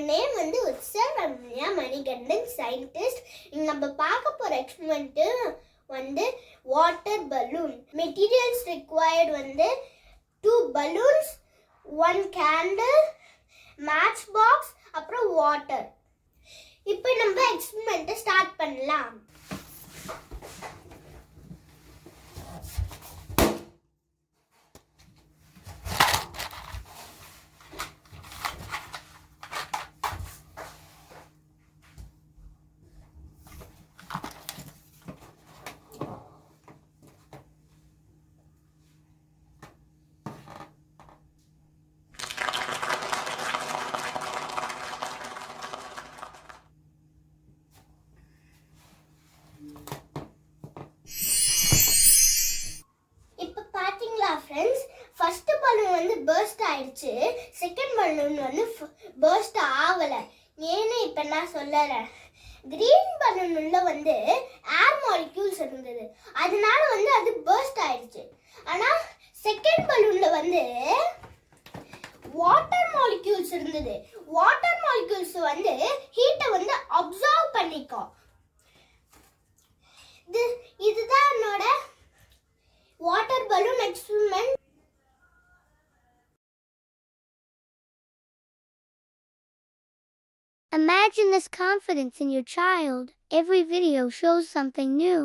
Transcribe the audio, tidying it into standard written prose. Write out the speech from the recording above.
My name வந்து Utsa Ramya Manikandan scientist. இங்க நம்ம பார்க்க போற எக்ஸ்பெரிமெண்ட் வந்து வாட்டர் பலூன். மெட்டீரியல்ஸ் ரிக்வயர்ட் வந்து 2 balloons, 1 candle, match box, அப்புறம் வாட்டர். இப்போ நம்ம எக்ஸ்பெரிமெண்ட் ஸ்டார்ட் பண்ணலாம். ஃப்ரெண்ட்ஸ், ஃபர்ஸ்ட் பலூன் வந்து பர்ஸ்ட் ஆயிடுச்சு. செகண்ட் பலூன் வந்து பர்ஸ்ட் ஆகல. ஏன்னு இப்ப நான் சொல்லறேன். கிரீன் பலூன் உள்ள வந்து ஏர் மாலிக்யூல்ஸ் இருந்தது, அதனால வந்து அது பர்ஸ்ட் ஆயிடுச்சு. ஆனா செகண்ட் பலூன்ல வந்து வாட்டர் மாலிக்யூல்ஸ் இருந்தது. வாட்டர் மாலிக்யூல்ஸ் வந்து ஹீட்டை வந்து அப்சார்ப் பண்ணிக்கும். இதுதான் என்னோட water balloon experiment. Imagine this confidence in your child. Every video shows something new.